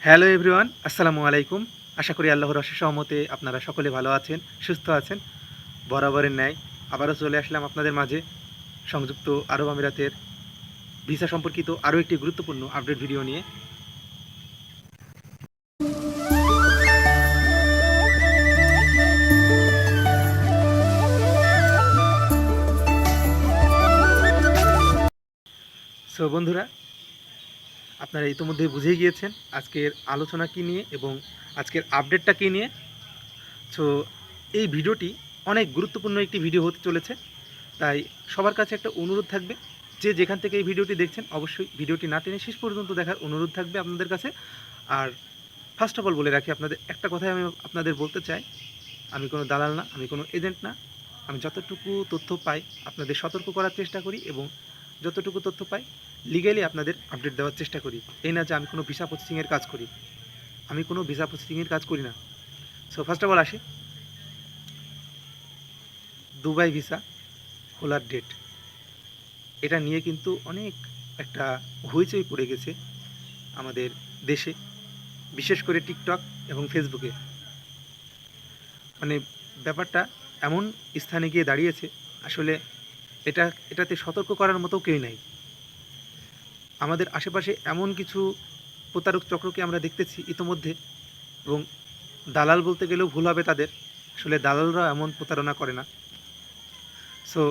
Hello everyone, আসসালামু আলাইকুম। আশা করি আল্লাহর অশেষ রহমতে আপনারা সকলে ভালো আছেন, সুস্থ আছেন। বরাবরের ন্যায় আবারও চলে আসলাম আপনাদের মাঝে সংযুক্ত আরব আমিরাতের ভিসা সম্পর্কিত আরও একটি গুরুত্বপূর্ণ আপডেট ভিডিও নিয়ে। সো বন্ধুরা, আপনারা ইতিমধ্যে বুঝেই গিয়েছেন আজকের আলোচনা কী নিয়ে এবং আজকের আপডেটটা কী নিয়ে। সো এই ভিডিওটি অনেক গুরুত্বপূর্ণ একটি ভিডিও হতে চলেছে, তাই সবার কাছে একটা অনুরোধ থাকবে, যে যেখান থেকে এই ভিডিওটি দেখছেন অবশ্যই ভিডিওটি না টেনে শেষ পর্যন্ত দেখার অনুরোধ থাকবে আপনাদের কাছে। আর ফার্স্ট অফ অল বলে রাখি, আপনাদের একটা কথাই আমি আপনাদের বলতে চাই, আমি কোনো দালাল না, আমি কোনো এজেন্ট না। আমি যতটুকু তথ্য পাই আপনাদের সতর্ক করার চেষ্টা করি এবং যতটুকু তথ্য পাই লিগ্যালি আপনাদের আপডেট দেওয়ার চেষ্টা করি। এই না যে আমি কোনো ভিসা প্রসেসিংয়ের কাজ করি, আমি কোনো ভিসা প্রসেসিংয়ের কাজ করি না। সো ফার্স্ট অফ অল আসি, দুবাই ভিসা খোলার ডেট, এটা নিয়ে কিন্তু অনেক একটা হইচই পড়ে গেছে আমাদের দেশে, বিশেষ করে টিকটক এবং ফেসবুকে। মানে ব্যাপারটা এমন স্থানে গিয়ে দাঁড়িয়েছে, আসলে এটাতে সতর্ক করার মতো কেউ নাই। আমাদের আশেপাশে এমন কিছু প্রতারক চক্রকে আমরা দেখতেছি ইতোমধ্যে, এবং দালাল বলতে গেলেও ভুল হবে তাদের, আসলে দালালরা এমন প্রতারণা করে না। সো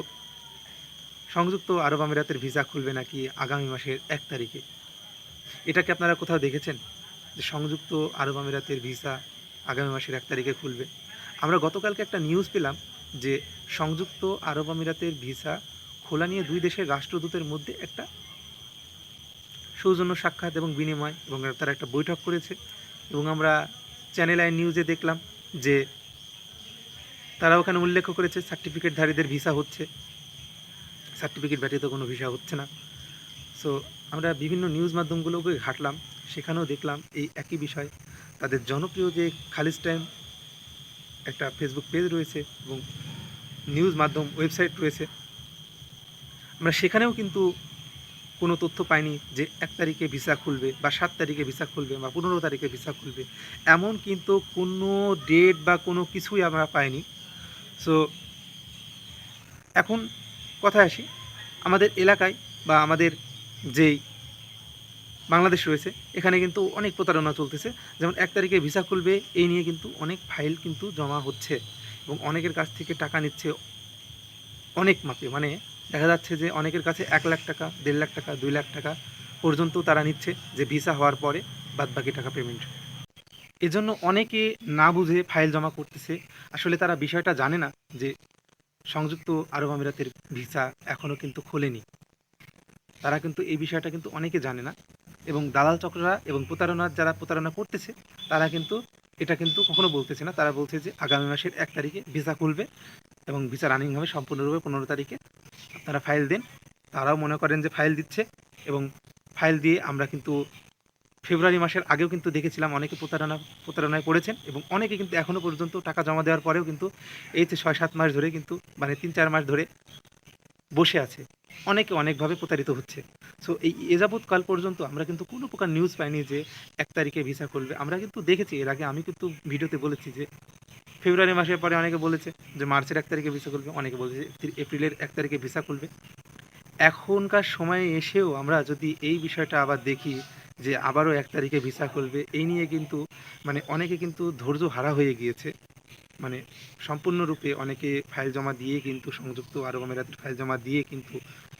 সংযুক্ত আরব আমিরাতের ভিসা খুলবে নাকি আগামী মাসের 1 তারিখে, এটা কি আপনারা কোথাও দেখেছেন যে সংযুক্ত আরব আমিরাতের ভিসা আগামী মাসের 1 তারিখে খুলবে? আমরা গতকালকে একটা নিউজ পেলাম যে সংযুক্ত আরব আমিরাতের ভিসা খোলা নিয়ে দুই দেশের রাষ্ট্রদূতের মধ্যে একটা সৌজন্য সাক্ষাৎ এবং বিনিময় এবং তারা একটা বৈঠক করেছে। এবং আমরা চ্যানেল আই নিউজে দেখলাম যে তারা ওখানে উল্লেখ করেছে সার্টিফিকেটধারীদের ভিসা হচ্ছে, সার্টিফিকেট ব্যতীত কোনো ভিসা হচ্ছে না। সো আমরা বিভিন্ন নিউজ মাধ্যমগুলোকে ঘাটলাম, সেখানেও দেখলাম এই একই বিষয়। তাদের জনপ্রিয় যে খালিজ টাইম একটা ফেসবুক পেজ রয়েছে এবং নিউজ মাধ্যম ওয়েবসাইট রয়েছে, আমরা সেখানেও কিন্তু কোনো তথ্য পাইনি যে 1 তারিখে ভিসা খুলবে বা 7 তারিখে ভিসা খুলবে বা 15 তারিখে ভিসা খুলবে, এমন কিন্তু কোনো ডেট বা কোনো কিছুই আমরা পাইনি। সো এখন কথায় আসি, আমাদের এলাকায় বা আমাদের যেই বাংলাদেশ রয়েছে এখানে কিন্তু অনেক প্রতারণা চলতেছে। যেমন 1 তারিখে ভিসা খুলবে এই নিয়ে কিন্তু অনেক ফাইল কিন্তু জমা হচ্ছে এবং অনেকের কাছ থেকে টাকা নিচ্ছে অনেক মাপে। মানে দেখা যাচ্ছে যে অনেকের কাছে 1 লাখ টাকা, 1.5 লাখ টাকা, 2 লাখ টাকা পর্যন্ত তারা নিচ্ছে, যে ভিসা হওয়ার পরে বাদবাকি টাকা পেমেন্ট। এজন্য অনেকে না বুঝে ফাইল জমা করতেছে। আসলে তারা বিষয়টা জানে না যে সংযুক্ত আরব আমিরাতের ভিসা এখনও কিন্তু খোলেনি। তারা কিন্তু এই বিষয়টা কিন্তু অনেকে জানে না, এবং দালাল চক্ররা এবং যারা প্রতারণা করতেছে তারা কিন্তু এটা কিন্তু কখনো বলতেছে না। তারা বলছে যে আগামী মাসের 1 তারিখে ভিসা খুলবে এবং ভিসা রানিং হবে সম্পূর্ণরূপে 15 তারিখে, আপনারা ফাইল দেন। তারাও মনে করেন যে ফাইল দিচ্ছে, এবং ফাইল দিয়ে আমরা কিন্তু ফেব্রুয়ারি মাসের আগেও কিন্তু দেখেছিলাম অনেকে প্রতারণায় পড়েছেন, এবং অনেকে কিন্তু এখনও পর্যন্ত টাকা জমা দেওয়ার পরেও কিন্তু এই যে 6-7 মাস ধরে কিন্তু, মানে 3-4 মাস ধরে বসে আছে, অনেকে অনেকভাবে প্রতারিত হচ্ছে। সো এই এযাবৎকাল পর্যন্ত আমরা কিন্তু কোনো প্রকার নিউজ পাইনি যে 1 তারিখে ভিসা খুলবে। আমরা কিন্তু দেখেছি এর আগে, আমি কিন্তু ভিডিওতে বলেছি যে ফেব্রুয়ারি মাসের পরে অনেকে বলেছে যে মার্চের 1 তারিখে ভিসা খুলবে, অনেকে বলেছে এপ্রিলের 1 তারিখে ভিসা খুলবে। এখনকার সময়ে এসেও আমরা যদি এই বিষয়টা আবার দেখি যে আবারও 1 তারিখে ভিসা খুলবে, এই নিয়ে কিন্তু মানে অনেকে কিন্তু ধৈর্য হারা হয়ে গিয়েছে। মানে সম্পূর্ণরূপে অনেকে ফাইল জমা দিয়ে কিন্তু সংযুক্ত আরব আমিরাতের ফাইল জমা দিয়ে কিন্তু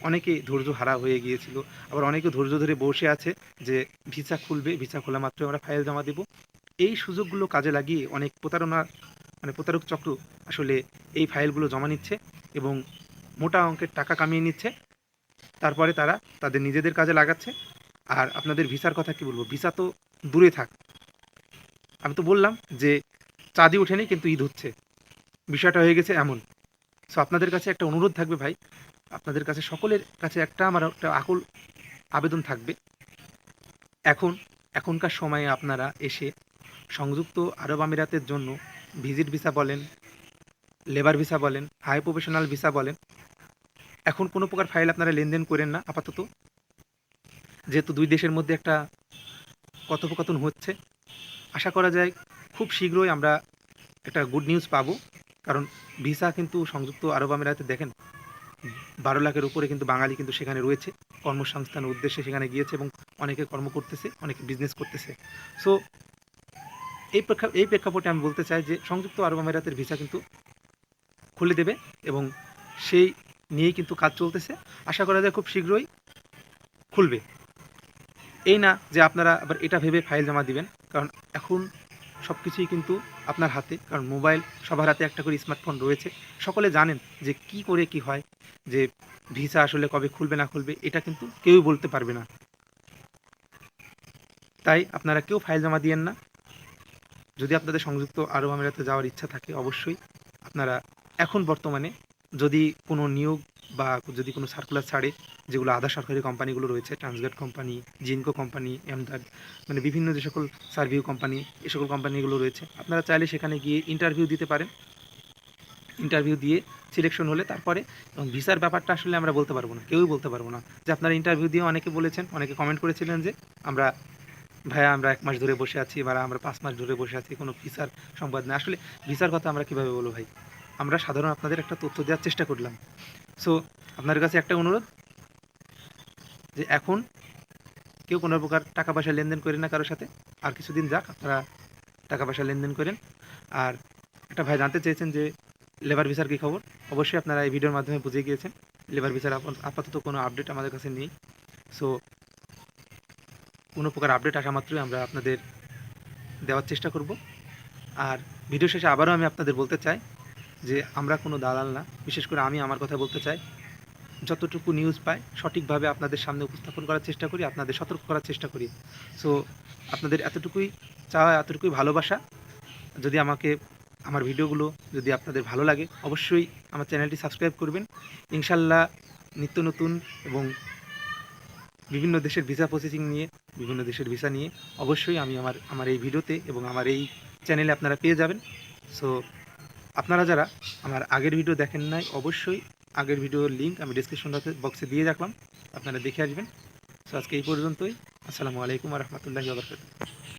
অনেকে ধৈর্য হারা হয়ে গিয়েছিল। আবার অনেকে ধৈর্য ধরে বসে আছে যে ভিসা খুলবে, ভিসা খোলা মাত্রই আমরা ফাইল জমা দেব। এই সুযোগগুলো কাজে লাগিয়ে অনেক প্রতারক চক্র আসলে এই ফাইলগুলো জমা নিচ্ছে এবং মোটা অঙ্কের টাকা কামিয়ে নিচ্ছে। তারপরে তারা তাদের নিজেদের কাজে লাগাচ্ছে। আর আপনাদের ভিসার কথা কি বলবো, ভিসা তো দূরে থাক, আমি তো বললাম যে চাঁদি ওঠেনি কিন্তু ঈদ হচ্ছে, বিষয়টা হয়ে গেছে এমন। সো আপনাদের কাছে একটা অনুরোধ থাকবে ভাই, আপনাদের কাছে সকলের কাছে আমার একটা আকুল আবেদন থাকবে, এখনকার সময়ে আপনারা এসে সংযুক্ত আরব আমিরাতের জন্য ভিজিট ভিসা বলেন, লেবার ভিসা বলেন, হাই প্রফেশনাল ভিসা বলেন, এখন কোনো প্রকার ফাইল আপনারা লেনদেন করেন না আপাতত, যেহেতু দুই দেশের মধ্যে একটা কথোপকথন হচ্ছে। আশা করা যায় খুব শীঘ্রই আমরা একটা গুড নিউজ পাবো। কারণ ভিসা কিন্তু সংযুক্ত আরব আমিরাতে দেখেন ১২ লাখের উপরে কিন্তু বাঙালি কিন্তু সেখানে রয়েছে। কর্মসংস্থানের উদ্দেশ্যে সেখানে গিয়েছে এবং অনেকে কর্ম করতেছে, অনেকে বিজনেস করতেছে। সো এই প্রেক্ষাপটে আমি বলতে চাই যে সংযুক্ত আরব আমিরাতের ভিসা কিন্তু খুলে দেবে এবং সেই নিয়েই কিন্তু কাজ চলতেছে। আশা করা যায় খুব শীঘ্রই খুলবে। এই না যে আপনারা আবার এটা ভেবে ফাইল জমা দিবেন, কারণ এখন সব কিছুই কিন্তু আপনার হাতে। কারণ মোবাইল সবার হাতে একটা করে স্মার্টফোন রয়েছে। সকলে জানেন যে কি করে কি হয়, যে ভিসা আসলে কবে খুলবে না খুলবে এটা কিন্তু কেউই বলতে পারবে না। তাই আপনারা কেউ ফাইল জমা দিয়েন না। যদি আপনাদের সংযুক্ত আরব আমিরাতে যাওয়ার ইচ্ছা থাকে অবশ্যই আপনারা এখন বর্তমানে যদি কোনো নিয়োগ বা যদি কোনো সার্কুলার ছাড়ে, যেগুলো আধা সরকারি কোম্পানিগুলো রয়েছে, ট্রান্সগার্ড কোম্পানি, জিনকো কোম্পানি, এমদাদ, মানে বিভিন্ন যে সকল সার্ভিউ কোম্পানি, এই সকল কোম্পানিগুলো রয়েছে, আপনারা চাইলে সেখানে গিয়ে ইন্টারভিউ দিতে পারেন। ইন্টারভিউ দিয়ে সিলেকশন হলে তারপরে ভিসার ব্যাপারটা আসলে আমরা বলতে পারবো না, কেউই বলতে পারবো না। যে আপনারা ইন্টারভিউ দিয়ে অনেকে বলেছেন, অনেকে কমেন্ট করেছিলেন যে আমরা ভাইয়া আমরা ১ মাস ধরে বসে আছি বা আমরা ৫ মাস ধরে বসে আছি, কোনো ভিসার সংবাদ নেই। আসলে ভিসার কথা আমরা কীভাবে বলবো ভাই? আমরা সাধারণ আপনাদের একটা তথ্য দেওয়ার চেষ্টা করলাম। সো আপনার কাছে একটা অনুরোধ যে এখন কেউ কোনো প্রকার টাকা পয়সা লেনদেন করেন না কারো সাথে। আর কিছুদিন যাক আপনারা টাকা পয়সা লেনদেন করেন। আর একটা ভাই জানতে চেয়েছেন যে লেবার ভিসার কী খবর? অবশ্যই আপনারা এই ভিডিওর মাধ্যমে বুঝে গিয়েছেন লেবার ভিসার আপাতত কোনো আপডেট আমাদের কাছে নেই। সো কোনো প্রকার আপডেট আসা মাত্রই আমরা আপনাদের দেওয়ার চেষ্টা করব। আর ভিডিও শেষে আবারও আমি আপনাদের বলতে চাই যে আমরা কোনো দালাল না। বিশেষ করে আমি আমার কথা বলতে চাই, যতটুকু নিউজ পাই সঠিকভাবে আপনাদের সামনে উপস্থাপন করার চেষ্টা করি, আপনাদের সতর্ক করার চেষ্টা করি। সো আপনাদের এতটুকুই চাওয়া, এতটুকুই ভালোবাসা। যদি আমার ভিডিওগুলো যদি আপনাদের ভালো লাগে অবশ্যই আমার চ্যানেলটি সাবস্ক্রাইব করবেন। ইনশাল্লাহ নিত্য নতুন এবং বিভিন্ন দেশের ভিসা প্রসেসিং নিয়ে, বিভিন্ন দেশের ভিসা নিয়ে অবশ্যই আমি আমার এই ভিডিওতে এবং আমার এই চ্যানেলে আপনারা পেয়ে যাবেন। সো আপনারা যারা আমার আগের ভিডিও দেখেন নাই অবশ্যই আগের ভিডিওর লিঙ্ক আমি ডেসক্রিপশন বক্সে দিয়ে রাখলাম, আপনারা দেখে আসবেন। সো আজকে এই পর্যন্তই। আসসালামু আলাইকুম ওয়া রাহমাতুল্লাহি ওয়া বারাকাতুহু।